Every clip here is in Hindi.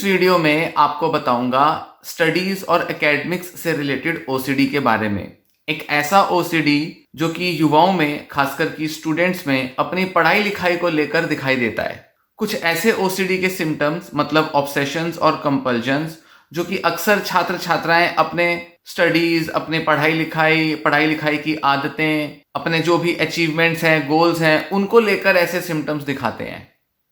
इस वीडियो में आपको बताऊंगा स्टडीज और एकेडमिक्स से रिलेटेड ओसीडी के बारे में। एक ऐसा ओसीडी जो कि युवाओं में, खासकर कि स्टूडेंट्स में, अपनी पढ़ाई लिखाई को लेकर दिखाई देता है। कुछ ऐसे ओसीडी के सिम्टम्स मतलब ऑब्सेशंस और कंपल्जन्स जो कि अक्सर छात्र छात्राएं अपने स्टडीज, अपने पढ़ाई लिखाई की आदतें, अपने जो भी अचीवमेंट्स हैं, गोल्स हैं, उनको लेकर ऐसे सिम्टम्स दिखाते हैं।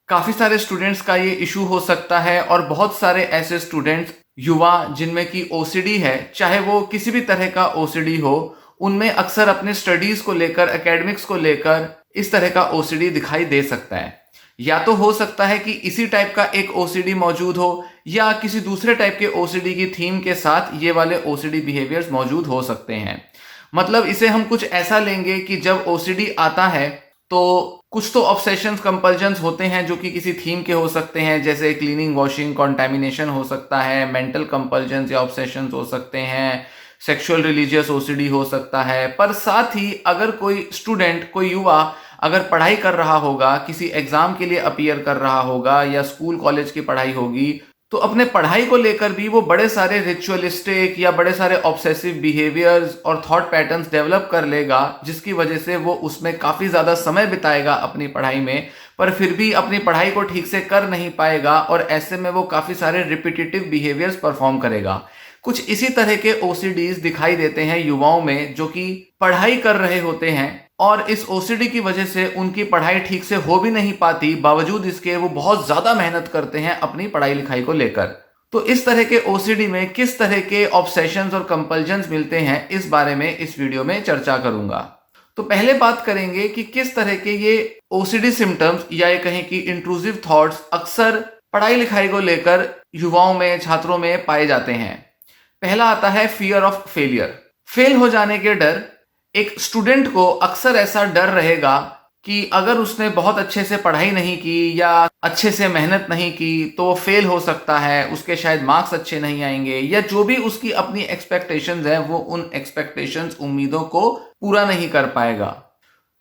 काफी सारे स्टूडेंट्स का ये इशू हो सकता है और बहुत सारे ऐसे स्टूडेंट्स, युवा जिनमें की ओसीडी है, चाहे वो किसी भी तरह का ओसीडी हो, उनमें अक्सर अपने स्टडीज को लेकर, एकेडमिक्स को लेकर इस तरह का ओसीडी दिखाई दे सकता है। या तो हो सकता है कि इसी टाइप का एक ओसीडी मौजूद हो या किसी दूसरे टाइप के ओसीडी की थीम के साथ ये वाले ओसीडी बिहेवियर्स मौजूद हो सकते हैं। मतलब इसे हम कुछ ऐसा लेंगे कि जब ओसीडी आता है तो कुछ तो ऑब्सेशंस, कंपल्जन्स होते हैं जो कि किसी थीम के हो सकते हैं, जैसे क्लीनिंग, वॉशिंग, कॉन्टेमिनेशन हो सकता है, मेंटल कंपल्जन्स या ऑब्सेशंस हो सकते हैं, सेक्सुअल रिलीजियस ओसीडी हो सकता है। पर साथ ही अगर कोई स्टूडेंट, कोई युवा अगर पढ़ाई कर रहा होगा, किसी एग्जाम के लिए अपीयर कर रहा होगा या स्कूल कॉलेज की पढ़ाई होगी, तो अपने पढ़ाई को लेकर भी वो बड़े सारे रिचुअलिस्टिक या बड़े सारे ऑब्सेसिव बिहेवियर्स और थॉट पैटर्न्स डेवलप कर लेगा, जिसकी वजह से वो उसमें काफ़ी ज़्यादा समय बिताएगा अपनी पढ़ाई में, पर फिर भी अपनी पढ़ाई को ठीक से कर नहीं पाएगा और ऐसे में वो काफ़ी सारे रिपीटेटिव बिहेवियर्स परफॉर्म करेगा। कुछ इसी तरह के ओसीडीज दिखाई देते हैं युवाओं में जो कि पढ़ाई कर रहे होते हैं और इस ओसीडी की वजह से उनकी पढ़ाई ठीक से हो भी नहीं पाती, बावजूद इसके वो बहुत ज्यादा मेहनत करते हैं अपनी पढ़ाई लिखाई को लेकर। तो इस तरह के ओसीडी में किस तरह के ऑब्सेशंस और कंपल्जन्स मिलते हैं, इस बारे में इस वीडियो में चर्चा करूंगा। तो पहले बात करेंगे कि किस तरह के ये ओसीडी सिम्टम्स या ये कहें कि इंट्रूसिव थॉट्स अक्सर पढ़ाई लिखाई को लेकर युवाओं में, छात्रों में पाए जाते हैं। पहला आता है फियर ऑफ फेलियर, फेल हो जाने के डर। एक स्टूडेंट को अक्सर ऐसा डर रहेगा कि अगर उसने बहुत अच्छे से पढ़ाई नहीं की या अच्छे से मेहनत नहीं की तो वो फेल हो सकता है, उसके शायद मार्क्स अच्छे नहीं आएंगे या जो भी उसकी अपनी एक्सपेक्टेशंस हैं वो उन एक्सपेक्टेशंस, उम्मीदों को पूरा नहीं कर पाएगा।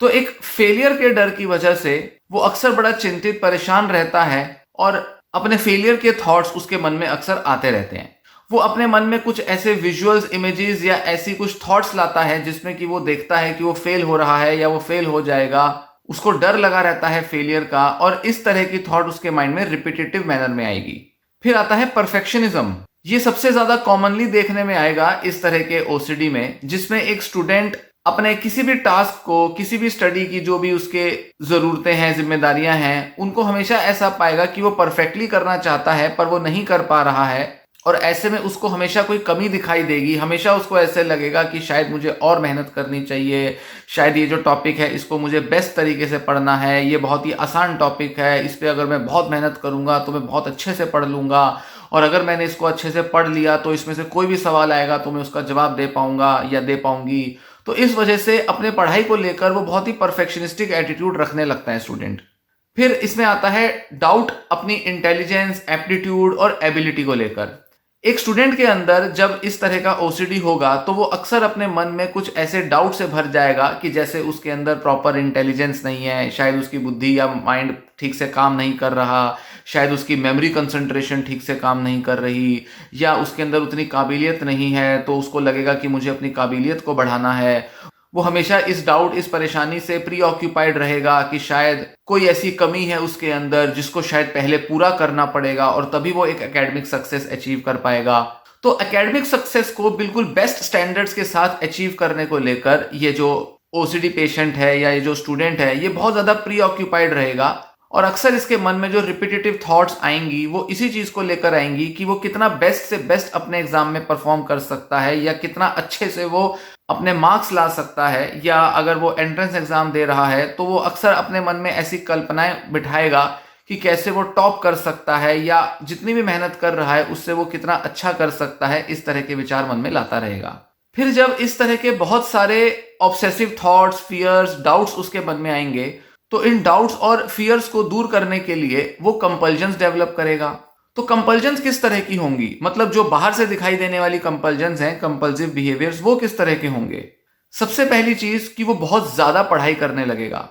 तो एक फेलियर के डर की वजह से वो अक्सर बड़ा चिंतित, परेशान रहता है और अपने फेलियर के थॉट्स उसके मन में अक्सर आते रहते हैं। वो अपने मन में कुछ ऐसे विजुअल्स, इमेजेस या ऐसी कुछ थॉट्स लाता है जिसमें कि वो देखता है कि वो फेल हो रहा है या वो फेल हो जाएगा, उसको डर लगा रहता है फेलियर का और इस तरह की थॉट उसके माइंड में रिपीटेटिव मैनर में आएगी। फिर आता है परफेक्शनिज्म। ये सबसे ज्यादा कॉमनली देखने में आएगा इस तरह के ओसीडी में, जिसमें एक स्टूडेंट अपने किसी भी टास्क को, किसी भी स्टडी की जो भी उसके जरूरतें हैं, जिम्मेदारियां हैं, उनको हमेशा ऐसा पाएगा कि वो परफेक्टली करना चाहता है पर वो नहीं कर पा रहा है और ऐसे में उसको हमेशा कोई कमी दिखाई देगी। हमेशा उसको ऐसे लगेगा कि शायद मुझे और मेहनत करनी चाहिए, शायद ये जो टॉपिक है इसको मुझे बेस्ट तरीके से पढ़ना है, ये बहुत ही आसान टॉपिक है, इस पे अगर मैं बहुत मेहनत करूंगा तो मैं बहुत अच्छे से पढ़ लूंगा और अगर मैंने इसको अच्छे से पढ़ लिया तो इसमें से कोई भी सवाल आएगा तो मैं उसका जवाब दे पाऊंगा या दे पाऊंगी। तो इस वजह से अपने पढ़ाई को लेकर वो बहुत ही परफेक्शनिस्टिक एटीट्यूड रखने लगता है स्टूडेंट। फिर इसमें आता है डाउट अपनी इंटेलिजेंस, एप्टीट्यूड और एबिलिटी को लेकर। एक स्टूडेंट के अंदर जब इस तरह का ओसीडी होगा तो वो अक्सर अपने मन में कुछ ऐसे डाउट से भर जाएगा कि जैसे उसके अंदर प्रॉपर इंटेलिजेंस नहीं है, शायद उसकी बुद्धि या माइंड ठीक से काम नहीं कर रहा, शायद उसकी मेमोरी कंसंट्रेशन ठीक से काम नहीं कर रही या उसके अंदर उतनी काबिलियत नहीं है, तो उसको लगेगा कि मुझे अपनी काबिलियत को बढ़ाना है। वो हमेशा इस डाउट, इस परेशानी से प्री ऑक्यूपाइड रहेगा कि शायद कोई ऐसी कमी है उसके अंदर जिसको शायद पहले पूरा करना पड़ेगा और तभी वो एक एकेडमिक सक्सेस अचीव कर पाएगा। तो एकेडमिक सक्सेस को बिल्कुल बेस्ट स्टैंडर्ड्स के साथ अचीव करने को लेकर ये जो ओसीडी पेशेंट है या ये जो स्टूडेंट है, ये बहुत ज्यादा प्री ऑक्यूपाइड रहेगा और अक्सर इसके मन में जो रिपीटेटिव थॉट्स आएंगी वो इसी चीज को लेकर आएंगी कि वो कितना बेस्ट से बेस्ट अपने एग्जाम में परफॉर्म कर सकता है या कितना अच्छे से वो अपने मार्क्स ला सकता है, या अगर वो एंट्रेंस एग्जाम दे रहा है तो वो अक्सर अपने मन में ऐसी कल्पनाएं बिठाएगा कि कैसे वो टॉप कर सकता है या जितनी भी मेहनत कर रहा है उससे वो कितना अच्छा कर सकता है। इस तरह के विचार मन में लाता रहेगा। फिर जब इस तरह के बहुत सारे ऑब्सेसिव थॉट्स, फियर्स, डाउट्स उसके मन में आएंगे तो इन डाउट्स और फियर्स को दूर करने के लिए वो कंपल्जन्स डेवलप करेगा। तो कंपल्जन्स किस तरह की होंगी, मतलब जो बाहर से दिखाई देने वाली कंपल्जन्स हैं, कंपल्सिव बिहेवियर्स, वो किस तरह के होंगे। सबसे पहली चीज कि वो बहुत ज्यादा पढ़ाई करने लगेगा।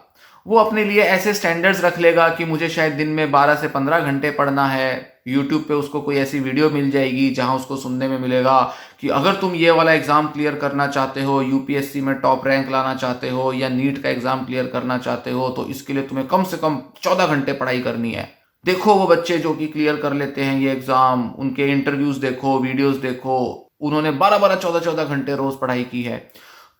वो अपने लिए ऐसे स्टैंडर्ड्स रख लेगा कि मुझे शायद दिन में 12 से 15 घंटे पढ़ना है यूट्यूब पे उसको कोई ऐसी वीडियो मिल जाएगी जहां उसको सुनने में मिलेगा कि अगर तुम ये वाला एग्जाम क्लियर करना चाहते हो, यूपीएससी में टॉप रैंक लाना चाहते हो या नीट का एग्जाम क्लियर करना चाहते हो, तो इसके लिए तुम्हें कम से कम 14 घंटे पढ़ाई करनी है। देखो वो बच्चे जो कि क्लियर कर लेते हैं ये एग्जाम, उनके इंटरव्यूज देखो, वीडियोस देखो, उन्होंने 12-12, 14-14 घंटे रोज पढ़ाई की है।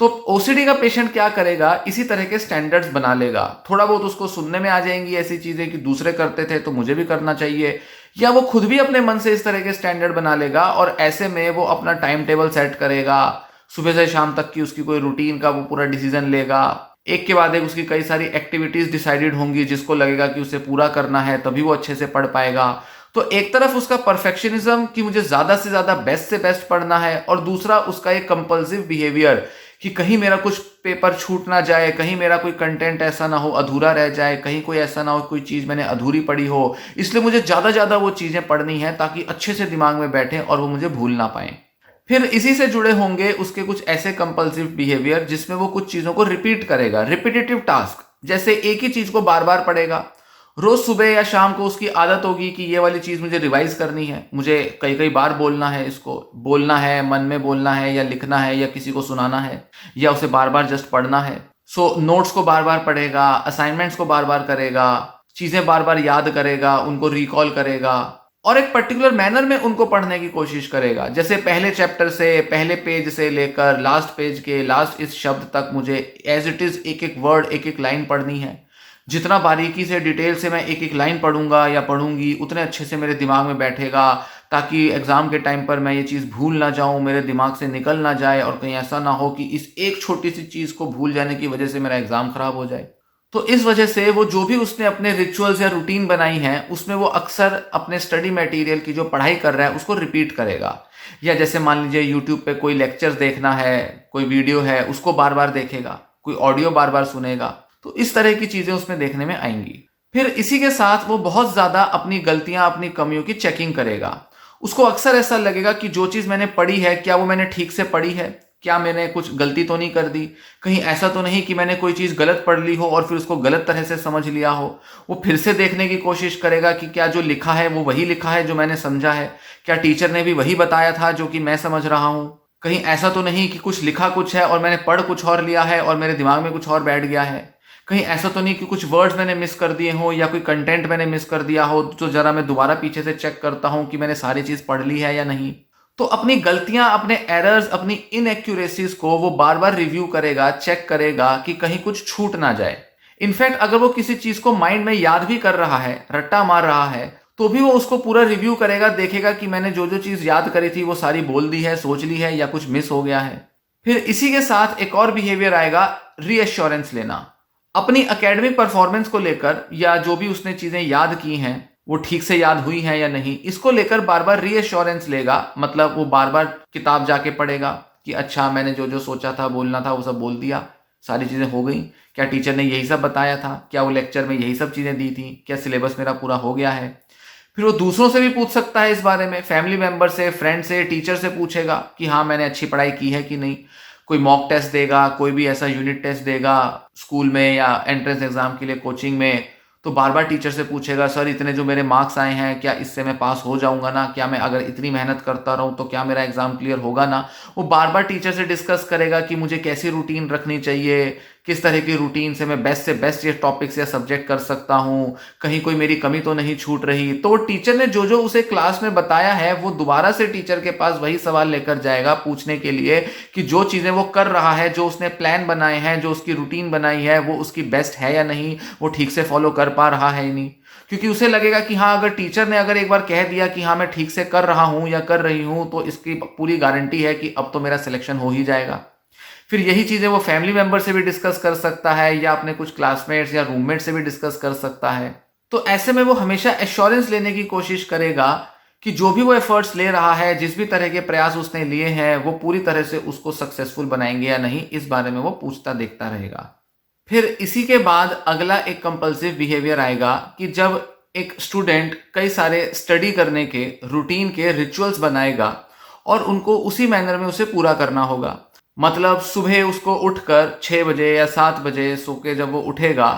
तो ओसीडी का पेशेंट क्या करेगा, इसी तरह के स्टैंडर्ड्स बना लेगा। थोड़ा बहुत उसको सुनने में आ जाएंगी ऐसी चीजें कि दूसरे करते थे तो मुझे भी करना चाहिए, या वो खुद भी अपने मन से इस तरह के स्टैंडर्ड बना लेगा और ऐसे में वो अपना टाइम टेबल सेट करेगा, सुबह से शाम तक की उसकी कोई रूटीन का वो पूरा डिसीजन लेगा। एक के बाद एक उसकी कई सारी एक्टिविटीज डिसाइडेड होंगी जिसको लगेगा कि उसे पूरा करना है, तभी वो अच्छे से पढ़ पाएगा। तो एक तरफ उसका परफेक्शनिज्म कि मुझे ज्यादा से बेस्ट पढ़ना है, और दूसरा उसका एक कंपल्सिव बिहेवियर कि कहीं मेरा कुछ पेपर छूट ना जाए, कहीं मेरा कोई कंटेंट ऐसा ना हो अधूरा रह जाए, कहीं कोई ऐसा ना हो कोई चीज मैंने अधूरी पढ़ी हो, इसलिए मुझे ज्यादा वो चीजें पढ़नी है ताकि अच्छे से दिमाग में बैठे और वो मुझे भूल ना पाए। फिर इसी से जुड़े होंगे उसके कुछ ऐसे कंपल्सिव बिहेवियर जिसमें वो कुछ चीजों को रिपीट करेगा, रिपीटेटिव टास्क, जैसे एक ही चीज को बार बार पढ़ेगा। रोज सुबह या शाम को उसकी आदत होगी कि ये वाली चीज मुझे रिवाइज करनी है, मुझे कई कई बार बोलना है, इसको बोलना है, मन में बोलना है या लिखना है या किसी को सुनाना है या उसे बार बार जस्ट पढ़ना है। सो नोट्स को बार बार पढ़ेगा, असाइनमेंट्स को बार बार करेगा, चीजें बार बार याद करेगा, उनको रिकॉल करेगा और एक पर्टिकुलर मैनर में उनको पढ़ने की कोशिश करेगा। जैसे पहले चैप्टर से, पहले पेज से लेकर लास्ट पेज के लास्ट इस शब्द तक मुझे एज इट इज एक एक वर्ड, एक एक लाइन पढ़नी है। जितना बारीकी से, डिटेल से मैं एक एक लाइन पढ़ूंगा या पढ़ूंगी, उतने अच्छे से मेरे दिमाग में बैठेगा ताकि एग्जाम के टाइम पर मैं ये चीज़ भूल ना जाऊं, मेरे दिमाग से निकल ना जाए और कहीं ऐसा ना हो कि इस एक छोटी सी चीज़ को भूल जाने की वजह से मेरा एग्जाम खराब हो जाए। तो इस वजह से वो जो भी उसने अपने रिचुअल्स या रूटीन बनाई है उसमें वो अक्सर अपने स्टडी मटेरियल की जो पढ़ाई कर रहा है उसको रिपीट करेगा। या जैसे मान लीजिए यूट्यूब पे कोई लेक्चर्स देखना है, कोई वीडियो है, उसको बार बार देखेगा, कोई ऑडियो बार बार सुनेगा, तो इस तरह की चीजें उसमें देखने में आएंगी। फिर इसी के साथ वो बहुत ज्यादा अपनी गलतियां, अपनी कमियों की चेकिंग करेगा। उसको अक्सर ऐसा लगेगा कि जो चीज मैंने पढ़ी है क्या वो मैंने ठीक से पढ़ी है, क्या मैंने कुछ गलती तो नहीं कर दी, कहीं ऐसा तो नहीं कि मैंने कोई चीज गलत पढ़ ली हो और फिर उसको गलत तरह से समझ लिया हो। वो फिर से देखने की कोशिश करेगा कि क्या जो लिखा है वो वही लिखा है जो मैंने समझा है, क्या टीचर ने भी वही बताया था जो कि मैं समझ रहा हूं, कहीं ऐसा तो नहीं कि कुछ लिखा कुछ है और मैंने पढ़ कुछ और लिया है और मेरे दिमाग में कुछ और बैठ गया है, कहीं ऐसा तो नहीं कि कुछ वर्ड्स मैंने मिस कर दिए हो या कोई कंटेंट मैंने मिस कर दिया हो, तो जरा मैं दोबारा पीछे से चेक करता हूं कि मैंने सारी चीज पढ़ ली है या नहीं। तो अपनी गलतियां, अपने एरर्स, अपनी इनएक्यूरेसीज को वो बार बार रिव्यू करेगा, चेक करेगा कि कहीं कुछ छूट ना जाए। इनफैक्ट अगर वो किसी चीज को माइंड में याद भी कर रहा है, रट्टा मार रहा है, तो भी वो उसको पूरा रिव्यू करेगा, देखेगा कि मैंने जो जो चीज याद करी थी वो सारी बोल दी है, सोच ली है या कुछ मिस हो गया है। फिर इसी के साथ एक और बिहेवियर आएगा, रीएश्योरेंस लेना। अपनी एकेडमिक परफॉर्मेंस को लेकर या जो भी उसने चीजें याद की हैं वो ठीक से याद हुई हैं या नहीं, इसको लेकर बार बार रीएश्योरेंस लेगा। मतलब वो बार बार किताब जाके पढ़ेगा कि अच्छा मैंने जो जो सोचा था, बोलना था, वो सब बोल दिया, सारी चीजें हो गई, क्या टीचर ने यही सब बताया था, क्या वो लेक्चर में यही सब चीजें दी थी, क्या सिलेबस मेरा पूरा हो गया है। फिर वो दूसरों से भी पूछ सकता है इस बारे में, फैमिली मेंबर से, फ्रेंड से, टीचर से पूछेगा कि हाँ मैंने अच्छी पढ़ाई की है कि नहीं। कोई मॉक टेस्ट देगा, कोई भी ऐसा यूनिट टेस्ट देगा स्कूल में या एंट्रेंस एग्जाम के लिए कोचिंग में, तो बार बार टीचर से पूछेगा सर इतने जो मेरे मार्क्स आए हैं क्या इससे मैं पास हो जाऊंगा ना, क्या मैं अगर इतनी मेहनत करता रहूं तो क्या मेरा एग्जाम क्लियर होगा ना। वो बार बार टीचर से डिस्कस करेगा कि मुझे कैसी रूटीन रखनी चाहिए, किस तरह की रूटीन से मैं बेस्ट ये टॉपिक्स या सब्जेक्ट कर सकता हूँ, कहीं कोई मेरी कमी तो नहीं छूट रही। तो टीचर ने जो जो उसे क्लास में बताया है वो दोबारा से टीचर के पास वही सवाल लेकर जाएगा पूछने के लिए कि जो चीजें वो कर रहा है, जो उसने प्लान बनाए हैं, जो उसकी रूटीन बनाई है, वो उसकी बेस्ट है या नहीं, वो ठीक से फॉलो कर पा रहा है या नहीं। क्योंकि उसे लगेगा कि हाँ अगर टीचर ने अगर एक बार कह दिया कि हाँ मैं ठीक से कर रहा हूं या कर रही हूं तो इसकी पूरी गारंटी है कि अब तो मेरा सिलेक्शन हो ही जाएगा। फिर यही चीजें वो फैमिली मेंबर से भी डिस्कस कर सकता है या अपने कुछ क्लासमेट्स या रूममेट से भी डिस्कस कर सकता है। तो ऐसे में वो हमेशा एश्योरेंस लेने की कोशिश करेगा कि जो भी वो एफर्ट्स ले रहा है, जिस भी तरह के प्रयास उसने लिए हैं, वो पूरी तरह से उसको सक्सेसफुल बनाएंगे या नहीं, इस बारे में वो पूछता देखता रहेगा। फिर इसी के बाद अगला एक कंपल्सिव बिहेवियर आएगा कि जब एक स्टूडेंट कई सारे स्टडी करने के रूटीन के रिचुअल्स बनाएगा और उनको उसी मैनर में उसे पूरा करना होगा। मतलब सुबह उसको उठकर 6 बजे या 7 बजे सो के जब वो उठेगा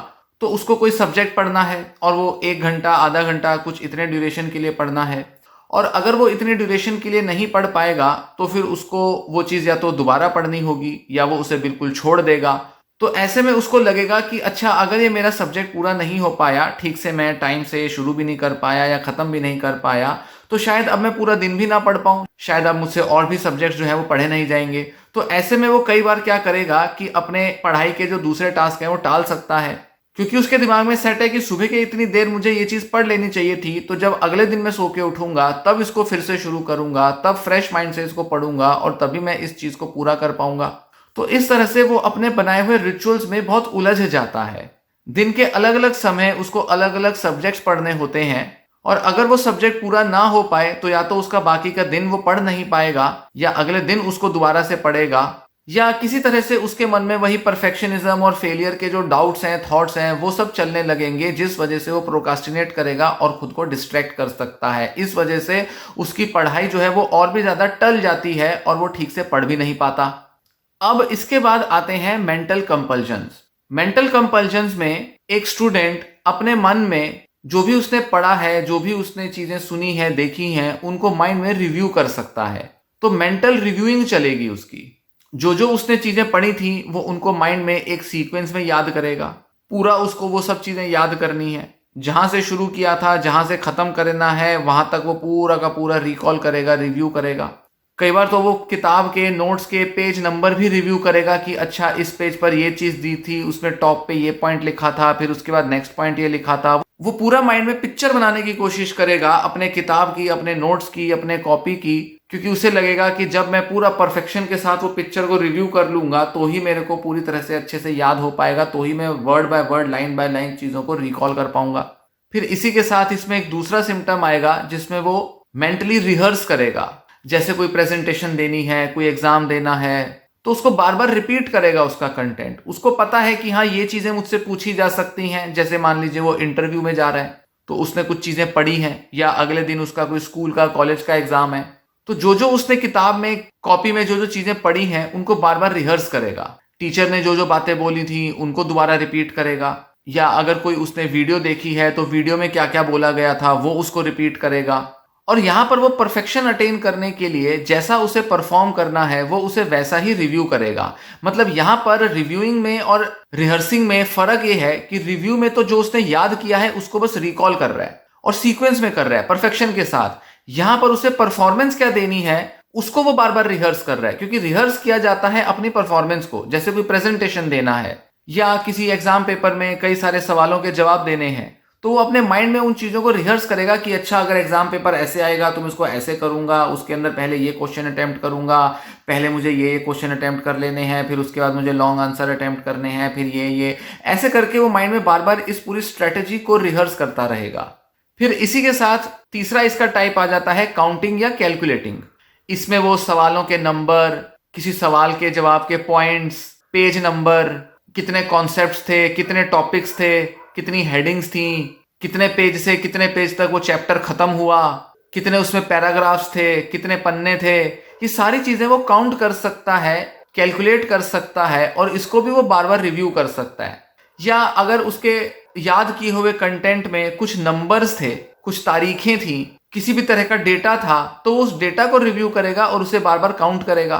तो उसको कोई सब्जेक्ट पढ़ना है और वो 1 घंटा, आधा घंटा, कुछ इतने ड्यूरेशन के लिए पढ़ना है, और अगर वो इतने ड्यूरेशन के लिए नहीं पढ़ पाएगा तो फिर उसको वो चीज़ या तो दोबारा पढ़नी होगी या वो उसे बिल्कुल छोड़ देगा। तो ऐसे में उसको लगेगा कि अच्छा, अगर ये मेरा सब्जेक्ट पूरा नहीं हो पाया ठीक से, मैं टाइम से शुरू भी नहीं कर पाया या ख़त्म भी नहीं कर पाया, तो शायद अब मैं पूरा दिन भी ना पढ़ पाऊँ, शायद अब मुझसे और भी सब्जेक्ट्स जो है वो पढ़े नहीं जाएंगे। तो ऐसे में वो कई बार क्या करेगा कि अपने पढ़ाई के जो दूसरे टास्क हैं वो टाल सकता है, क्योंकि उसके दिमाग में सेट है कि सुबह के इतनी देर मुझे ये चीज़ पढ़ लेनी चाहिए थी, तो जब अगले दिन मैं सो के उठूंगा तब इसको फिर से शुरू करूंगा, तब फ्रेश माइंड से इसको पढ़ूंगा और तभी मैं इस चीज़ को पूरा कर पाऊंगा। तो इस तरह से वो अपने बनाए हुए रिचुअल्स में बहुत उलझ जाता है। दिन के अलग अलग समय उसको अलग अलग सब्जेक्ट्स पढ़ने होते हैं, और अगर वो सब्जेक्ट पूरा ना हो पाए तो या तो उसका बाकी का दिन वो पढ़ नहीं पाएगा, या अगले दिन उसको दोबारा से पढ़ेगा, या किसी तरह से उसके मन में वही परफेक्शनिज्म और फेलियर के जो डाउट्स हैं, थॉट्स हैं, वो सब चलने लगेंगे, जिस वजह से वो प्रोकास्टिनेट करेगा और खुद को डिस्ट्रैक्ट कर सकता है। इस वजह से उसकी पढ़ाई जो है वो और भी ज़्यादा टल जाती है और वो ठीक से पढ़ भी नहीं पाता। अब इसके बाद आते हैं मेंटल कंपल्जन्स। मेंटल कंपल्जन्स में एक स्टूडेंट अपने मन में जो भी उसने पढ़ा है, जो भी उसने चीज़ें सुनी है, देखी हैं, उनको माइंड में रिव्यू कर सकता है। तो मेंटल रिव्यूइंग चलेगी उसकी। जो जो उसने चीज़ें पढ़ी थी वो उनको माइंड में एक सीक्वेंस में याद करेगा। पूरा उसको वो सब चीज़ें याद करनी है, जहाँ से शुरू किया था, जहाँ से ख़त्म करना है, वहाँ तक वो पूरा का पूरा रिकॉल करेगा, रिव्यू करेगा। कई बार तो वो किताब के नोट्स के पेज नंबर भी रिव्यू करेगा कि अच्छा, इस पेज पर ये चीज़ दी थी, उसमें टॉप पे ये पॉइंट लिखा था, फिर उसके बाद नेक्स्ट पॉइंट ये लिखा था। वो पूरा माइंड में पिक्चर बनाने की कोशिश करेगा अपने किताब की, अपने नोट्स की, अपने कॉपी की, क्योंकि उसे लगेगा कि जब मैं पूरा परफेक्शन के साथ वो पिक्चर को रिव्यू कर लूंगा तो ही मेरे को पूरी तरह से अच्छे से याद हो पाएगा, तो ही मैं word by word, line by line चीज़ों को रिकॉल कर पाऊंगा। फिर इसी के साथ इसमें एक दूसरा सिम्टम आएगा जिसमें वो मेंटली रिहर्स करेगा। जैसे कोई प्रेजेंटेशन देनी है, कोई एग्जाम देना है, तो उसको बार बार रिपीट करेगा उसका कंटेंट। उसको पता है कि हाँ, ये चीज़ें मुझसे पूछी जा सकती हैं। जैसे मान लीजिए वो इंटरव्यू में जा रहा है तो उसने कुछ चीज़ें पढ़ी हैं, या अगले दिन उसका कोई स्कूल का, कॉलेज का एग्जाम है, तो जो जो उसने किताब में, कॉपी में जो जो चीज़ें पढ़ी हैं उनको बार बार रिहर्स करेगा। टीचर ने जो जो बातें बोली थी उनको दोबारा रिपीट करेगा, या अगर कोई उसने वीडियो देखी है तो वीडियो में क्या क्या बोला गया था वो उसको रिपीट करेगा। और यहाँ पर वो परफेक्शन अटेन करने के लिए जैसा उसे परफॉर्म करना है वो उसे वैसा ही रिव्यू करेगा। मतलब यहाँ पर रिव्यूइंग में और रिहर्सिंग में फर्क ये है कि रिव्यू में तो जो उसने याद किया है उसको बस रिकॉल कर रहा है और सीक्वेंस में कर रहा है परफेक्शन के साथ। यहाँ पर उसे परफॉर्मेंस क्या देनी है उसको वो बार बार रिहर्स कर रहा है, क्योंकि रिहर्स किया जाता है अपनी परफॉर्मेंस को। जैसे कोई प्रेजेंटेशन देना है या किसी एग्जाम पेपर में कई सारे सवालों के जवाब देने हैं, तो वो अपने माइंड में उन चीज़ों को रिहर्स करेगा कि अच्छा, अगर एग्जाम पेपर ऐसे आएगा तो मैं उसको ऐसे करूंगा, उसके अंदर पहले ये क्वेश्चन अटेम्प्ट करूंगा, पहले मुझे ये क्वेश्चन अटेम्प्ट कर लेने हैं, फिर उसके बाद मुझे लॉन्ग आंसर अटेम्प्ट करने हैं, फिर ये ऐसे करके वो माइंड में बार बार इस पूरी स्ट्रेटेजी को रिहर्स करता रहेगा। फिर इसी के साथ तीसरा इसका टाइप आ जाता है काउंटिंग या कैलकुलेटिंग। इसमें वो सवालों के नंबर, किसी सवाल के जवाब के पॉइंट्स, पेज नंबर, कितने कॉन्सेप्ट्स थे, कितने टॉपिक्स थे, कितनी हेडिंग्स थी, कितने पेज से कितने पेज तक वो चैप्टर खत्म हुआ, कितने उसमें पैराग्राफ्स थे, कितने पन्ने थे, ये सारी चीजें वो काउंट कर सकता है, कैलकुलेट कर सकता है, और इसको भी वो बार बार रिव्यू कर सकता है। या अगर उसके याद किए हुए कंटेंट में कुछ नंबर्स थे, कुछ तारीखें थी, किसी भी तरह का डेटा था, तो उस डेटा को रिव्यू करेगा और उसे बार बार काउंट करेगा।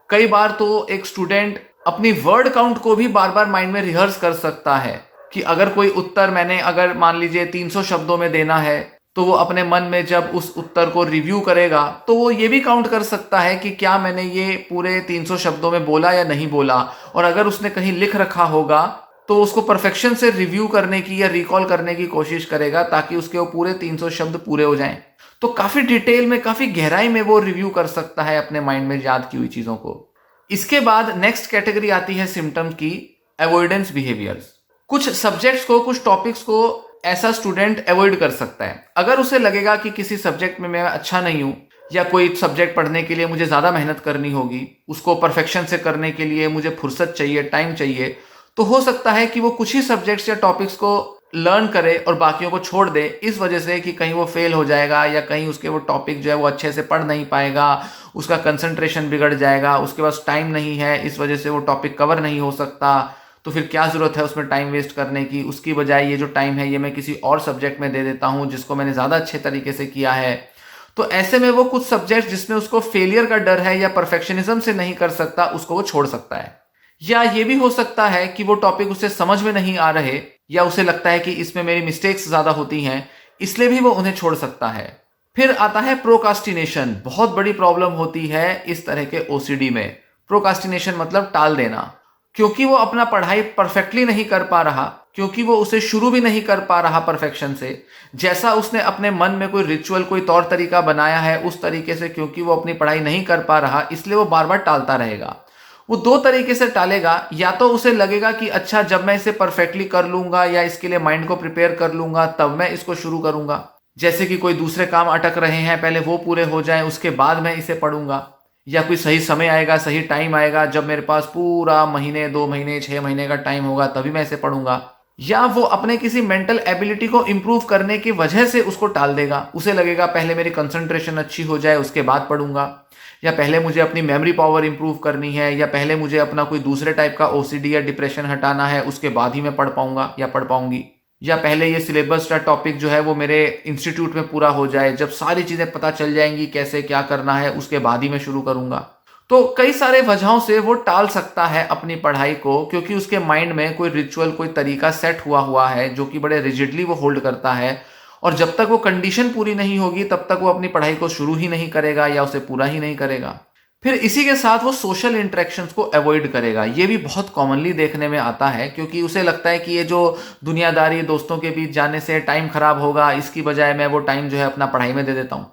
कई बार तो एक स्टूडेंट अपनी वर्ड काउंट को भी बार बार माइंड में रिहर्स कर सकता है कि अगर कोई उत्तर मैंने, अगर मान लीजिए 300 शब्दों में देना है, तो वो अपने मन में जब उस उत्तर को रिव्यू करेगा तो वो ये भी काउंट कर सकता है कि क्या मैंने ये पूरे 300 शब्दों में बोला या नहीं बोला। और अगर उसने कहीं लिख रखा होगा तो उसको परफेक्शन से रिव्यू करने की या रिकॉल करने की कोशिश करेगा ताकि उसके वो पूरे 300 शब्द पूरे हो जाएं। तो काफी डिटेल में, काफी गहराई में वो रिव्यू कर सकता है अपने माइंड में याद की हुई चीजों को। इसके बाद नेक्स्ट कैटेगरी आती है सिम्टम्स की, अवॉइडेंस बिहेवियर्स। कुछ सब्जेक्ट्स को, कुछ टॉपिक्स को ऐसा स्टूडेंट अवॉइड कर सकता है। अगर उसे लगेगा कि किसी सब्जेक्ट में मैं अच्छा नहीं हूं, या कोई सब्जेक्ट पढ़ने के लिए मुझे ज़्यादा मेहनत करनी होगी, उसको परफेक्शन से करने के लिए मुझे फुर्सत चाहिए, टाइम चाहिए, तो हो सकता है कि वो कुछ ही सब्जेक्ट्स या टॉपिक्स को लर्न करे और बाकियों को छोड़ दे, इस वजह से कि कहीं वो फेल हो जाएगा या कहीं उसके वो टॉपिक जो है वो अच्छे से पढ़ नहीं पाएगा, उसका कंसंट्रेशन बिगड़ जाएगा, उसके पास टाइम नहीं है, इस वजह से वो टॉपिक कवर नहीं हो सकता। तो फिर क्या ज़रूरत है उसमें टाइम वेस्ट करने की। उसकी बजाय ये जो टाइम है ये मैं किसी और सब्जेक्ट में दे देता हूँ जिसको मैंने ज़्यादा अच्छे तरीके से किया है। तो ऐसे में वो कुछ सब्जेक्ट जिसमें उसको फेलियर का डर है या परफेक्शनिज्म से नहीं कर सकता, उसको वो छोड़ सकता है। या ये भी हो सकता है कि वो टॉपिक उसे समझ में नहीं आ रहे, या उसे लगता है कि इसमें मेरी मिस्टेक्स ज़्यादा होती हैं, इसलिए भी वो उन्हें छोड़ सकता है। फिर आता है प्रोकास्टिनेशन। बहुत बड़ी प्रॉब्लम होती है इस तरह के ओसीडी में। प्रोकास्टिनेशन मतलब टाल देना। क्योंकि वो अपना पढ़ाई परफेक्टली नहीं कर पा रहा, क्योंकि वो उसे शुरू भी नहीं कर पा रहा परफेक्शन से, जैसा उसने अपने मन में कोई रिचुअल, कोई तौर तरीका बनाया है उस तरीके से, क्योंकि वो अपनी पढ़ाई नहीं कर पा रहा, इसलिए वो बार बार टालता रहेगा। वो दो तरीके से टालेगा। या तो उसे लगेगा कि अच्छा, जब मैं इसे परफेक्टली कर लूंगा या इसके लिए माइंड को प्रिपेयर कर लूंगा तब मैं इसको शुरू करूंगा। जैसे कि कोई दूसरे काम अटक रहे हैं, पहले वो पूरे हो जाएं उसके बाद मैं इसे पढ़ूंगा। या कोई सही समय आएगा, सही टाइम आएगा, जब मेरे पास पूरा महीने, 2 महीने, 6 महीने का टाइम होगा तभी मैं इसे पढ़ूंगा। या वो अपने किसी मेंटल एबिलिटी को इंप्रूव करने की वजह से उसको टाल देगा। उसे लगेगा पहले मेरी कंसंट्रेशन अच्छी हो जाए उसके बाद पढ़ूंगा, या पहले मुझे अपनी मेमोरी पावर इंप्रूव करनी है, या पहले मुझे अपना कोई दूसरे टाइप का ओसीडी या डिप्रेशन हटाना है, उसके बाद ही मैं पढ़ पाऊंगा या पढ़ पाऊंगी। या पहले ये सिलेबस का टॉपिक जो है वो मेरे इंस्टीट्यूट में पूरा हो जाए, जब सारी चीज़ें पता चल जाएंगी कैसे क्या करना है उसके बाद ही मैं शुरू करूंगा। तो कई सारे वजहों से वो टाल सकता है अपनी पढ़ाई को, क्योंकि उसके माइंड में कोई रिचुअल, कोई तरीका सेट हुआ है जो कि बड़े रिजिडली वो होल्ड करता है। और जब तक वो कंडीशन पूरी नहीं होगी तब तक वो अपनी पढ़ाई को शुरू ही नहीं करेगा या उसे पूरा ही नहीं करेगा। फिर इसी के साथ वो सोशल इंटरेक्शंस को अवॉइड करेगा। ये भी बहुत कॉमनली देखने में आता है, क्योंकि उसे लगता है कि ये जो दुनियादारी, दोस्तों के बीच जाने से टाइम खराब होगा, इसकी बजाय मैं वो टाइम जो है अपना पढ़ाई में दे देता हूँ।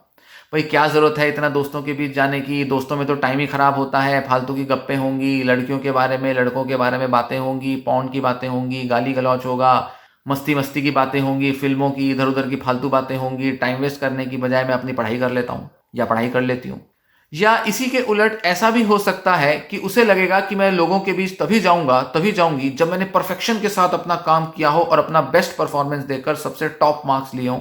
भाई क्या ज़रूरत है इतना दोस्तों के बीच जाने की, दोस्तों में तो टाइम ही खराब होता है, फालतू की गप्पें होंगी, लड़कियों के बारे में, लड़कों के बारे में बातें होंगी, पॉन्ड की बातें होंगी, गाली गलौच होगा, मस्ती मस्ती की बातें होंगी, फिल्मों की, इधर उधर की फालतू बातें होंगी। टाइम वेस्ट करने की बजाय मैं अपनी पढ़ाई कर लेता हूँ या पढ़ाई कर लेती हूँ। या इसी के उलट ऐसा भी हो सकता है कि उसे लगेगा कि मैं लोगों के बीच तभी जाऊंगा, तभी जाऊंगी जब मैंने परफेक्शन के साथ अपना काम किया हो और अपना बेस्ट परफॉर्मेंस देकर सबसे टॉप मार्क्स लिए हों।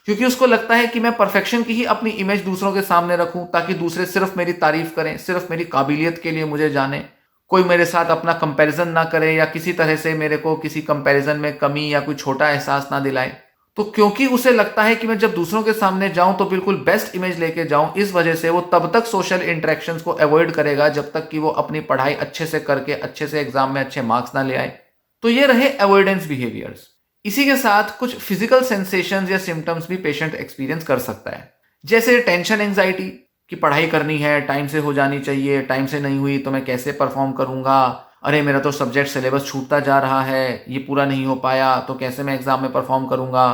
क्योंकि उसको लगता है कि मैं परफेक्शन की ही अपनी इमेज दूसरों के सामने रखूं, ताकि दूसरे सिर्फ मेरी तारीफ करें, सिर्फ मेरी काबिलियत के लिए मुझे जाने, कोई मेरे साथ अपना कंपैरिजन ना करे या किसी तरह से मेरे को किसी कंपैरिजन में कमी या कोई छोटा एहसास ना दिलाए। तो क्योंकि उसे लगता है कि मैं जब दूसरों के सामने जाऊं तो बिल्कुल बेस्ट इमेज लेके जाऊं, इस वजह से वो तब तक सोशल इंटरेक्शंस को अवॉइड करेगा जब तक कि वो अपनी पढ़ाई अच्छे से करके अच्छे से एग्जाम में अच्छे मार्क्स ना ले आए। तो ये रहे अवॉइडेंस बिहेवियर्स। इसी के साथ कुछ फिजिकल सेंसेशंस या सिम्टम्स भी पेशेंट एक्सपीरियंस कर सकता है, जैसे टेंशन, एंजाइटी कि पढ़ाई करनी है, टाइम से हो जानी चाहिए, टाइम से नहीं हुई तो मैं कैसे परफॉर्म करूंगा, अरे मेरा तो सब्जेक्ट सिलेबस छूटता जा रहा है, ये पूरा नहीं हो पाया तो कैसे मैं एग्जाम में परफॉर्म करूंगा।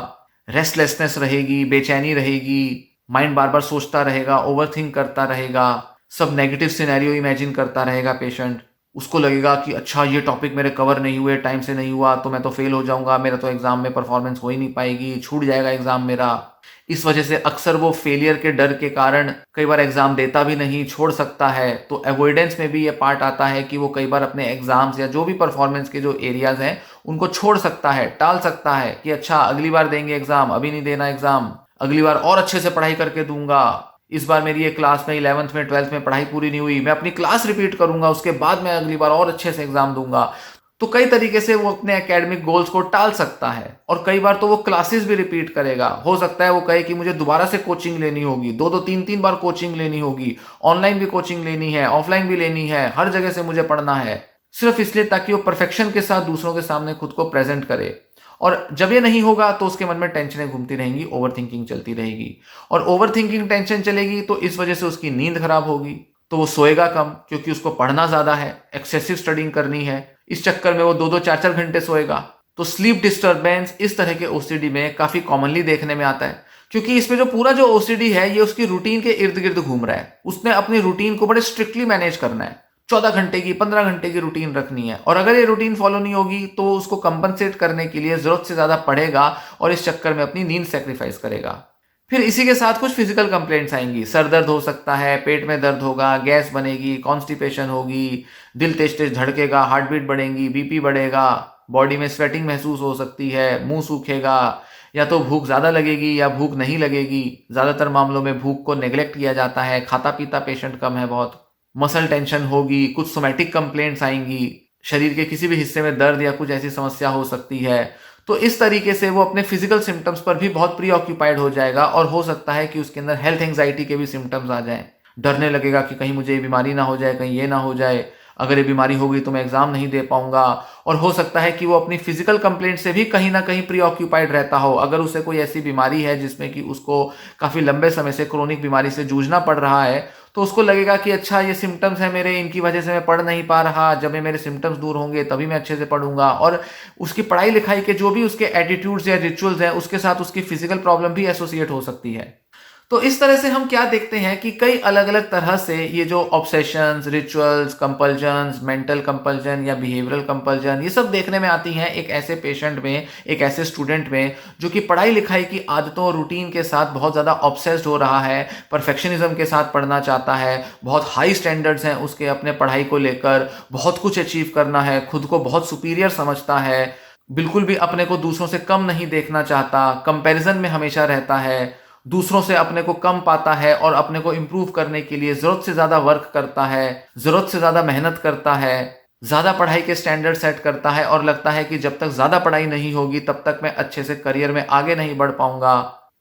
रेस्टलेसनेस रहेगी, बेचैनी रहेगी, माइंड बार बार सोचता रहेगा, ओवरथिंक करता रहेगा, सब नेगेटिव सिनेरियो इमेजिन करता रहेगा पेशेंट। उसको लगेगा कि अच्छा ये टॉपिक मेरे कवर नहीं हुए, टाइम से नहीं हुआ तो मैं तो फेल हो जाऊंगा, मेरा तो एग्जाम में परफॉर्मेंस हो ही नहीं पाएगी, छूट जाएगा एग्जाम मेरा। इस वजह से अक्सर वो फेलियर के डर के कारण कई बार एग्जाम देता भी नहीं, छोड़ सकता है। तो अवॉइडेंस में भी ये पार्ट आता है कि वो कई बार अपने एग्जाम्स या जो भी परफॉर्मेंस के जो एरियाज हैं उनको छोड़ सकता है, टाल सकता है कि अच्छा अगली बार देंगे एग्जाम, अभी नहीं देना एग्जाम, अगली बार और अच्छे से पढ़ाई करके दूंगा, इस बार मेरी ये क्लास में 11th में 12th में पढ़ाई पूरी नहीं हुई, मैं अपनी क्लास रिपीट करूंगा, उसके बाद मैं अगली बार और अच्छे से एग्जाम दूंगा। तो कई तरीके से वो अपने एकेडमिक गोल्स को टाल सकता है। और कई बार तो वो क्लासेस भी रिपीट करेगा। हो सकता है वो कहे कि मुझे दोबारा से कोचिंग लेनी होगी, 2-3 बार कोचिंग लेनी होगी, ऑनलाइन भी कोचिंग लेनी है, ऑफलाइन भी लेनी है, हर जगह से मुझे पढ़ना है, सिर्फ इसलिए ताकि वो परफेक्शन के साथ दूसरों के सामने खुद को प्रेजेंट करे। और जब ये नहीं होगा तो उसके मन में टेंशनें घूमती रहेंगी, ओवर थिंकिंग चलती रहेगी। और ओवर थिंकिंग, टेंशन चलेगी तो इस वजह से उसकी नींद खराब होगी, तो वो सोएगा कम, क्योंकि उसको पढ़ना ज्यादा है, एक्सेसिव स्टडिंग करनी है, इस चक्कर में वो 2-4 घंटे सोएगा। तो स्लीप डिस्टर्बेंस इस तरह के ओसीडी में काफी कॉमनली देखने में आता है, क्योंकि इसमें जो पूरा जो ओसीडी है ये उसकी रूटीन के इर्द गिर्द घूम रहा है। उसने अपनी रूटीन को बड़े स्ट्रिक्टली मैनेज करना है, 14 घंटे की, 15 घंटे की रूटीन रखनी है। और अगर ये रूटीन फॉलो नहीं होगी तो उसको कंपनसेट करने के लिए जरूरत से ज्यादा पढ़ेगा और इस चक्कर में अपनी नींद सेक्रीफाइस करेगा। फिर इसी के साथ कुछ फिजिकल कंप्लेंट्स आएंगी। सर दर्द हो सकता है, पेट में दर्द होगा, गैस बनेगी, कॉन्स्टिपेशन होगी, दिल तेज तेज धड़केगा, हार्ट बीट बढ़ेगी, बीपी बढ़ेगा, बॉडी में स्वेटिंग महसूस हो सकती है, मुंह सूखेगा, या तो भूख ज़्यादा लगेगी या भूख नहीं लगेगी। ज़्यादातर मामलों में भूख को नेग्लेक्ट किया जाता है, खाता पीता पेशेंट कम है बहुत। मसल टेंशन होगी, कुछ सोमैटिक कंप्लेंट्स आएंगी, शरीर के किसी भी हिस्से में दर्द या कुछ ऐसी समस्या हो सकती है। तो इस तरीके से वो अपने फिजिकल सिम्टम्स पर भी बहुत प्रीऑक्यूपाइड हो जाएगा और हो सकता है कि उसके अंदर हेल्थ एंग्जाइटी के भी सिम्टम्स आ जाएं। डरने लगेगा कि कहीं मुझे ये बीमारी ना हो जाए, कहीं ये ना हो जाए, अगर ये बीमारी हो गई तो मैं एग्जाम नहीं दे पाऊंगा। और हो सकता है कि वो अपनी फिजिकल कंप्लेंट से भी कहीं ना कहीं प्रीऑक्यूपाइड रहता हो। अगर उसे कोई ऐसी बीमारी है जिसमें कि उसको काफी लंबे समय से क्रोनिक बीमारी से जूझना पड़ रहा है, तो उसको लगेगा कि अच्छा ये सिम्टम्स है मेरे, इनकी वजह से मैं पढ़ नहीं पा रहा, जब ये मेरे सिम्टम्स दूर होंगे तभी मैं अच्छे से पढ़ूंगा। और उसकी पढ़ाई लिखाई के जो भी उसके एटीट्यूड्स या रिचुअल्स हैं उसके साथ उसकी फिजिकल प्रॉब्लम भी एसोसिएट हो सकती है। तो इस तरह से हम क्या देखते हैं कि कई अलग अलग तरह से ये जो ऑब्सेशंस, रिचुअल्स, कंपल्जन्स, मेंटल कंपल्जन या बिहेवियरल कंपल्जन, ये सब देखने में आती हैं एक ऐसे पेशेंट में, एक ऐसे स्टूडेंट में जो कि पढ़ाई लिखाई की आदतों और रूटीन के साथ बहुत ज़्यादा ऑब्सेस्ड हो रहा है, परफेक्शनिज्म के साथ पढ़ना चाहता है, बहुत हाई स्टैंडर्ड्स हैं उसके अपने पढ़ाई को लेकर, बहुत कुछ अचीव करना है, खुद को बहुत सुपीरियर समझता है, बिल्कुल भी अपने को दूसरों से कम नहीं देखना चाहता, कंपैरिजन में हमेशा रहता है, दूसरों से अपने को कम पाता है और अपने को इम्प्रूव करने के लिए जरूरत से ज्यादा वर्क करता है, जरूरत से ज्यादा मेहनत करता है, ज्यादा पढ़ाई के स्टैंडर्ड सेट करता है और लगता है कि जब तक ज्यादा पढ़ाई नहीं होगी तब तक मैं अच्छे से करियर में आगे नहीं बढ़ पाऊंगा।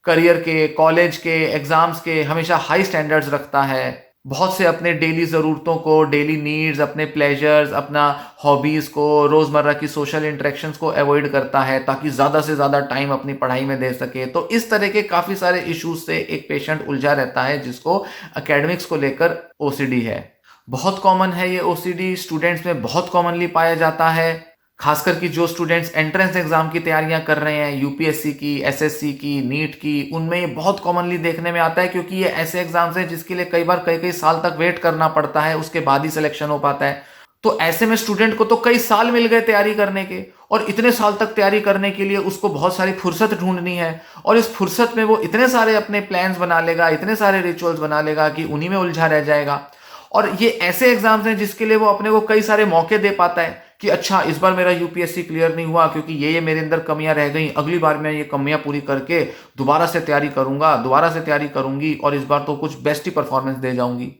करियर के, कॉलेज के, एग्जाम्स के हमेशा हाई स्टैंडर्ड्स रखता है। बहुत से अपने डेली ज़रूरतों को, डेली नीड्स, अपने प्लेजर्स, अपना हॉबीज़ को, रोज़मर्रा की सोशल इंटरेक्शंस को अवॉइड करता है ताकि ज़्यादा से ज़्यादा टाइम अपनी पढ़ाई में दे सके। तो इस तरह के काफ़ी सारे इश्यूज से एक पेशेंट उलझा रहता है जिसको एकेडमिक्स को लेकर ओसीडी है। बहुत कॉमन है ये ओसीडी, स्टूडेंट्स में बहुत कॉमनली पाया जाता है। खासकर कि जो स्टूडेंट्स एंट्रेंस एग्जाम की तैयारियां कर रहे हैं, यूपीएससी की, एसएससी की, नीट की, उनमें ये बहुत कॉमनली देखने में आता है क्योंकि ये ऐसे एग्जाम्स हैं जिसके लिए कई बार कई कई साल तक वेट करना पड़ता है, उसके बाद ही सिलेक्शन हो पाता है। तो ऐसे में स्टूडेंट को तो कई साल मिल गए तैयारी करने के, और इतने साल तक तैयारी करने के लिए उसको बहुत सारी फुर्सत ढूंढनी है, और इस फुर्सत में वो इतने सारे अपने प्लान्स बना लेगा, इतने सारे रिचुअल्स बना लेगा कि उन्हीं में उलझा रह जाएगा। और ये ऐसे एग्जाम्स हैं जिसके लिए वो अपने को कई सारे मौके दे पाता है कि अच्छा इस बार मेरा यूपीएससी क्लियर नहीं हुआ क्योंकि ये मेरे अंदर कमियां रह गई, अगली बार मैं ये कमियां पूरी करके दोबारा से तैयारी करूंगा, दोबारा से तैयारी करूंगी और इस बार तो कुछ बेस्ट ही परफॉर्मेंस दे जाऊंगी।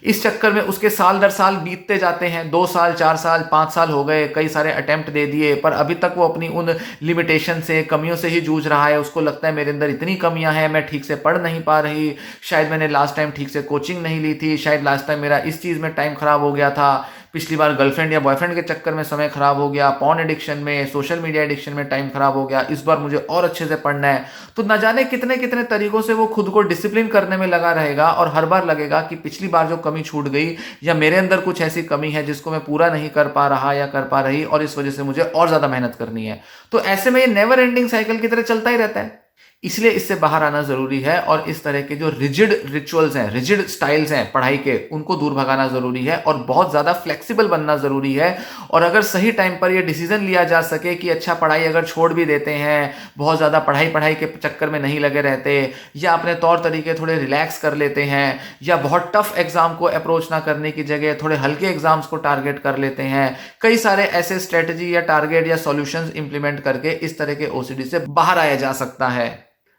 इस चक्कर में उसके साल दर साल बीतते जाते हैं, 2 साल, 4 साल, 5 साल हो गए, कई सारे अटेम्प्ट दे दिए, पर अभी तक वो अपनी उन लिमिटेशन से, कमियों से ही जूझ रहा है। उसको लगता है मेरे अंदर इतनी कमियां हैं, मैं ठीक से पढ़ नहीं पा रही, शायद मैंने लास्ट टाइम ठीक से कोचिंग नहीं ली थी, शायद लास्ट टाइम मेरा इस चीज़ में टाइम खराब हो गया था, पिछली बार गर्लफ्रेंड या बॉयफ्रेंड के चक्कर में समय खराब हो गया, पॉर्न एडिक्शन में, सोशल मीडिया एडिक्शन में टाइम खराब हो गया, इस बार मुझे और अच्छे से पढ़ना है। तो न जाने कितने कितने तरीकों से वो खुद को डिसिप्लिन करने में लगा रहेगा और हर बार लगेगा कि पिछली बार जो कमी छूट गई या मेरे अंदर कुछ ऐसी कमी है जिसको मैं पूरा नहीं कर पा रहा या कर पा रही और इस वजह से मुझे और ज्यादा मेहनत करनी है। तो ऐसे में ये नेवर एंडिंग साइकिल की तरह चलता ही रहता है। इसलिए इससे बाहर आना जरूरी है और इस तरह के जो रिजिड रिचुअल्स हैं, रिजिड स्टाइल्स हैं पढ़ाई के, उनको दूर भगाना जरूरी है और बहुत ज्यादा फ्लेक्सिबल बनना जरूरी है। और अगर सही टाइम पर यह डिसीजन लिया जा सके कि अच्छा पढ़ाई अगर छोड़ भी देते हैं, बहुत ज्यादा पढ़ाई पढ़ाई के चक्कर में नहीं लगे रहते, या अपने तौर तरीके थोड़े रिलैक्स कर लेते हैं, या बहुत टफ एग्जाम को अप्रोच ना करने की जगह थोड़े हल्के एग्जाम्स को टारगेट कर लेते हैं, कई सारे ऐसे स्ट्रेटजी या टारगेट या सॉल्यूशंस इंप्लीमेंट करके इस तरह के ओसीडी से बाहर आया जा सकता है।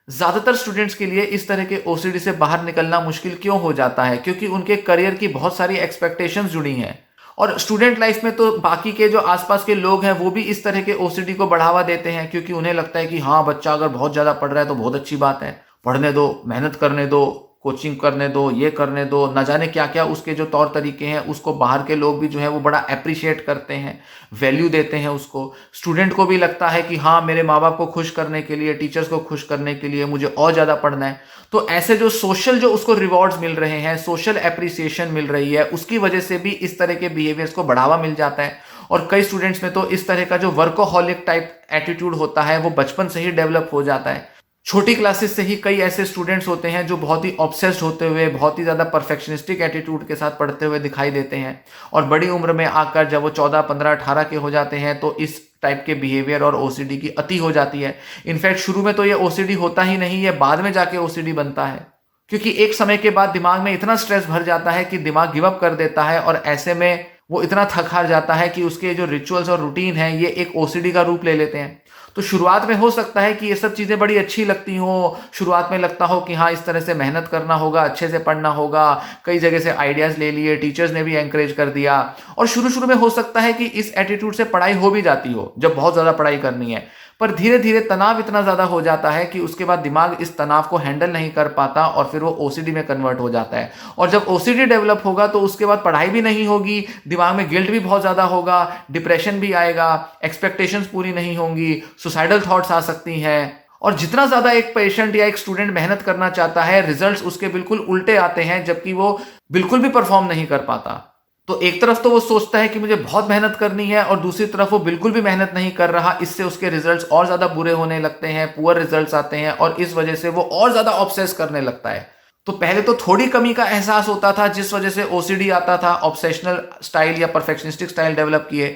ज्यादातर स्टूडेंट्स के लिए इस तरह के ओसीडी से बाहर निकलना मुश्किल क्यों हो जाता है? क्योंकि उनके करियर की बहुत सारी एक्सपेक्टेशंस जुड़ी हैं और स्टूडेंट लाइफ में तो बाकी के जो आसपास के लोग हैं वो भी इस तरह के ओसीडी को बढ़ावा देते हैं क्योंकि उन्हें लगता है कि हाँ बच्चा अगर बहुत ज्यादा पढ़ रहा है तो बहुत अच्छी बात है, पढ़ने दो, मेहनत करने दो, कोचिंग करने दो, ये करने दो, न जाने क्या क्या उसके जो तौर तरीके हैं उसको बाहर के लोग भी जो है वो बड़ा अप्रिशिएट करते हैं, वैल्यू देते हैं उसको। स्टूडेंट को भी लगता है कि हाँ मेरे माँ बाप को खुश करने के लिए, टीचर्स को खुश करने के लिए मुझे और ज़्यादा पढ़ना है। तो ऐसे जो सोशल जो उसको रिवॉर्ड्स मिल रहे हैं, सोशल अप्रिसिएशन मिल रही है, उसकी वजह से भी इस तरह के बिहेवियर्स को बढ़ावा मिल जाता है। और कई स्टूडेंट्स में तो इस तरह का जो वर्कोहॉलिक टाइप एटीट्यूड होता है वो बचपन से ही डेवलप हो जाता है। छोटी क्लासेस से ही कई ऐसे स्टूडेंट्स होते हैं जो बहुत ही ऑब्सेस्ड होते हुए, बहुत ही ज़्यादा परफेक्शनिस्टिक एटीट्यूड के साथ पढ़ते हुए दिखाई देते हैं और बड़ी उम्र में आकर जब वो 14, 15, 18 के हो जाते हैं तो इस टाइप के बिहेवियर और ओसीडी की अति हो जाती है। इनफैक्ट शुरू में तो ये ओसीडी होता ही नहीं है, बाद में जाके ओसीडी बनता है क्योंकि एक समय के बाद दिमाग में इतना स्ट्रेस भर जाता है कि दिमाग गिव अप कर देता है और ऐसे में वो इतना थक हार जाता है कि उसके जो रिचुअल्स और रूटीन है ये एक ओसीडी का रूप ले लेते हैं। तो शुरुआत में हो सकता है कि ये सब चीज़ें बड़ी अच्छी लगती हो, शुरुआत में लगता हो कि हाँ इस तरह से मेहनत करना होगा, अच्छे से पढ़ना होगा, कई जगह से आइडियाज़ ले लिए, टीचर्स ने भी एंकरेज कर दिया, और शुरू शुरू में हो सकता है कि इस एटीट्यूड से पढ़ाई हो भी जाती हो जब बहुत ज़्यादा पढ़ाई करनी है। पर धीरे धीरे तनाव इतना ज़्यादा हो जाता है कि उसके बाद दिमाग इस तनाव को हैंडल नहीं कर पाता और फिर वो ओसीडी में कन्वर्ट हो जाता है। और जब ओसीडी डेवलप होगा तो उसके बाद पढ़ाई भी नहीं होगी, दिमाग में गिल्ट भी बहुत ज़्यादा होगा, डिप्रेशन भी आएगा, एक्सपेक्टेशंस पूरी नहीं होंगी, सुसाइडल थॉट्स आ सकती हैं। और जितना ज़्यादा एक पेशेंट या एक स्टूडेंट मेहनत करना चाहता है, रिजल्ट्स उसके बिल्कुल उल्टे आते हैं, जबकि वो बिल्कुल भी परफॉर्म नहीं कर पाता। तो एक तरफ तो वो सोचता है कि मुझे बहुत मेहनत करनी है, और दूसरी तरफ वो बिल्कुल भी मेहनत नहीं कर रहा, इससे उसके रिजल्ट्स और ज़्यादा बुरे होने लगते हैं, पुअर रिजल्ट्स आते हैं, और इस वजह से वो और ज़्यादा ऑब्सेस करने लगता है। तो पहले तो थोड़ी कमी का एहसास होता था जिस वजह से ओसीडी आता था, ऑब्सेशनल स्टाइल या परफेक्शनिस्टिक स्टाइल डेवलप किए।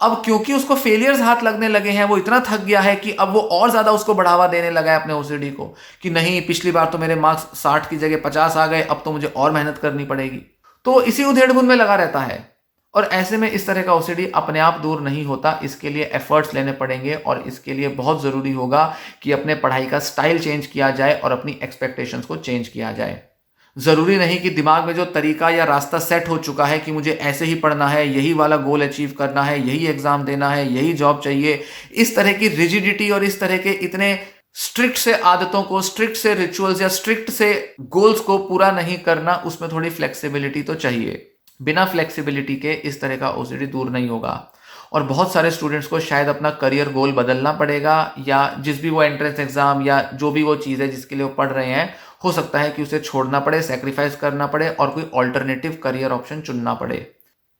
अब क्योंकि उसको फेलियर्स हाथ लगने लगे हैं, वो इतना थक गया है कि अब वो और ज़्यादा उसको बढ़ावा देने लगा है अपने ओसीडी को, कि नहीं पिछली बार तो मेरे मार्क्स 60 की जगह 50 आ गए, अब तो मुझे और मेहनत करनी पड़ेगी। तो इसी उधेड़-बुन में लगा रहता है। और ऐसे में इस तरह का ओसीडी अपने आप दूर नहीं होता, इसके लिए एफर्ट्स लेने पड़ेंगे, और इसके लिए बहुत ज़रूरी होगा कि अपने पढ़ाई का स्टाइल चेंज किया जाए और अपनी एक्सपेक्टेशंस को चेंज किया जाए। ज़रूरी नहीं कि दिमाग में जो तरीका या रास्ता सेट हो चुका है कि मुझे ऐसे ही पढ़ना है, यही वाला गोल अचीव करना है, यही एग्ज़ाम देना है, यही जॉब चाहिए, इस तरह की रिजिडिटी और इस तरह के इतने स्ट्रिक्ट से आदतों को, स्ट्रिक्ट से रिचुअल्स या स्ट्रिक्ट से गोल्स को पूरा नहीं करना, उसमें थोड़ी फ्लेक्सिबिलिटी तो चाहिए। बिना फ्लेक्सिबिलिटी के इस तरह का ओसीडी दूर नहीं होगा। और बहुत सारे स्टूडेंट्स को शायद अपना करियर गोल बदलना पड़ेगा, या जिस भी वो एंट्रेंस एग्जाम या जो भी वो चीज़ है जिसके लिए वो पढ़ रहे हैं, हो सकता है कि उसे छोड़ना पड़े, सेक्रीफाइस करना पड़े और कोई ऑल्टरनेटिव करियर ऑप्शन चुनना पड़े।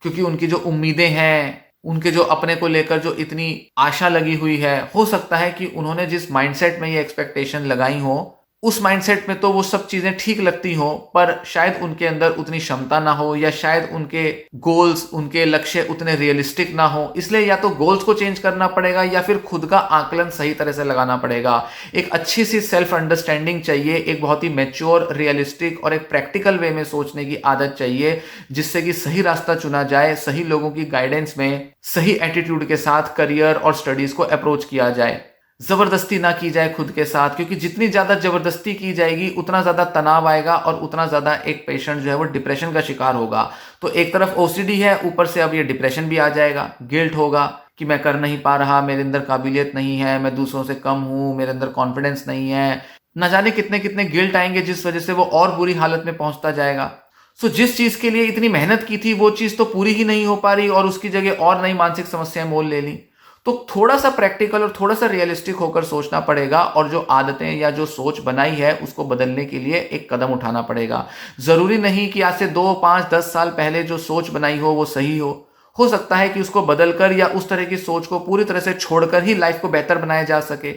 क्योंकि उनकी जो उम्मीदें हैं, उनके जो अपने को लेकर जो इतनी आशा लगी हुई है, हो सकता है कि उन्होंने जिस माइंडसेट में ये एक्सपेक्टेशन लगाई हो, उस माइंडसेट में तो वो सब चीज़ें ठीक लगती हों, पर शायद उनके अंदर उतनी क्षमता ना हो, या शायद उनके गोल्स, उनके लक्ष्य उतने रियलिस्टिक ना हो। इसलिए या तो गोल्स को चेंज करना पड़ेगा, या फिर खुद का आकलन सही तरह से लगाना पड़ेगा। एक अच्छी सी सेल्फ अंडरस्टैंडिंग चाहिए, एक बहुत ही मैच्योर, रियलिस्टिक और एक प्रैक्टिकल वे में सोचने की आदत चाहिए, जिससे कि सही रास्ता चुना जाए, सही लोगों की गाइडेंस में, सही एटीट्यूड के साथ करियर और स्टडीज को अप्रोच किया जाए। जबरदस्ती ना की जाए खुद के साथ, क्योंकि जितनी ज्यादा जबरदस्ती की जाएगी उतना ज्यादा तनाव आएगा, और उतना ज्यादा एक पेशेंट जो है वो डिप्रेशन का शिकार होगा। तो एक तरफ ओसीडी है, ऊपर से अब ये डिप्रेशन भी आ जाएगा, गिल्ट होगा कि मैं कर नहीं पा रहा, मेरे अंदर काबिलियत नहीं है, मैं दूसरों से कम हूं, मेरे अंदर कॉन्फिडेंस नहीं है, न जाने कितने कितने गिल्ट आएंगे, जिस वजह से वो और बुरी हालत में पहुंचता जाएगा। सो जिस चीज के लिए इतनी मेहनत की थी वो चीज तो पूरी ही नहीं हो पा रही, और उसकी जगह और नई मानसिक समस्याएं मोल ले ली। तो थोड़ा सा प्रैक्टिकल और थोड़ा सा रियलिस्टिक होकर सोचना पड़ेगा, और जो आदतें या जो सोच बनाई है उसको बदलने के लिए एक कदम उठाना पड़ेगा। जरूरी नहीं कि आज से 2, 5, 10 साल पहले जो सोच बनाई हो वो सही हो सकता है कि उसको बदलकर या उस तरह की सोच को पूरी तरह से छोड़कर ही लाइफ को बेहतर बनाया जा सके।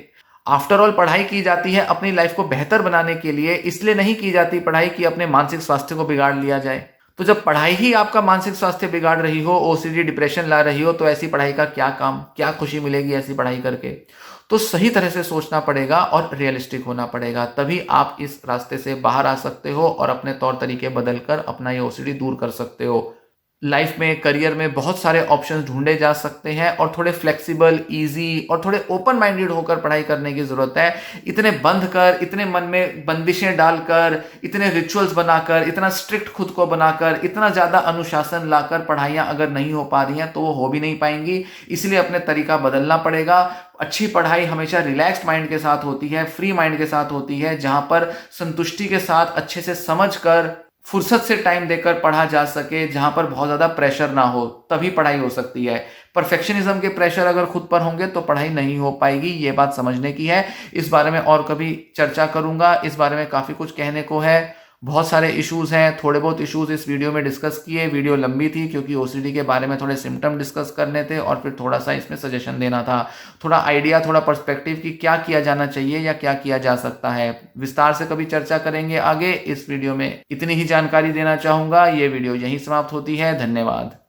आफ्टर ऑल पढ़ाई की जाती है अपनी लाइफ को बेहतर बनाने के लिए, इसलिए नहीं की जाती पढ़ाई कि अपने मानसिक स्वास्थ्य को बिगाड़ लिया जाए। तो जब पढ़ाई ही आपका मानसिक स्वास्थ्य बिगाड़ रही हो, ओसीडी डिप्रेशन ला रही हो, तो ऐसी पढ़ाई का क्या काम, क्या खुशी मिलेगी ऐसी पढ़ाई करके। तो सही तरह से सोचना पड़ेगा और रियलिस्टिक होना पड़ेगा, तभी आप इस रास्ते से बाहर आ सकते हो और अपने तौर तरीके बदलकर अपना ये ओसीडी दूर कर सकते हो। लाइफ में, करियर में बहुत सारे ऑप्शंस ढूंढे जा सकते हैं, और थोड़े फ्लेक्सिबल, इजी और थोड़े ओपन माइंडेड होकर पढ़ाई करने की जरूरत है। इतने बंद कर, इतने मन में बंदिशें डालकर, इतने रिचुअल्स बनाकर, इतना स्ट्रिक्ट खुद को बनाकर, इतना ज्यादा अनुशासन लाकर पढ़ाइयां अगर नहीं हो पा रही हैं तो वो हो भी नहीं पाएंगी। इसलिए अपने तरीका बदलना पड़ेगा। अच्छी पढ़ाई हमेशा रिलैक्स्ड माइंड के साथ होती है, फ्री माइंड के साथ होती है, जहां पर संतुष्टि के साथ अच्छे से समझ कर, फुर्सत से टाइम देकर पढ़ा जा सके, जहां पर बहुत ज्यादा प्रेशर ना हो, तभी पढ़ाई हो सकती है। परफेक्शनिज्म के प्रेशर अगर खुद पर होंगे तो पढ़ाई नहीं हो पाएगी, ये बात समझने की है। इस बारे में और कभी चर्चा करूंगा, इस बारे में काफी कुछ कहने को है। बहुत सारे इश्यूज हैं, थोड़े बहुत इश्यूज इस वीडियो में डिस्कस किए। वीडियो लंबी थी क्योंकि ओसीडी के बारे में थोड़े सिम्टम डिस्कस करने थे, और फिर थोड़ा सा इसमें सजेशन देना था, थोड़ा आइडिया, थोड़ा पर्सपेक्टिव कि क्या किया जाना चाहिए या क्या किया जा सकता है। विस्तार से कभी चर्चा करेंगे आगे। इस वीडियो में इतनी ही जानकारी देना चाहूंगा। ये वीडियो यहीं समाप्त होती है। धन्यवाद।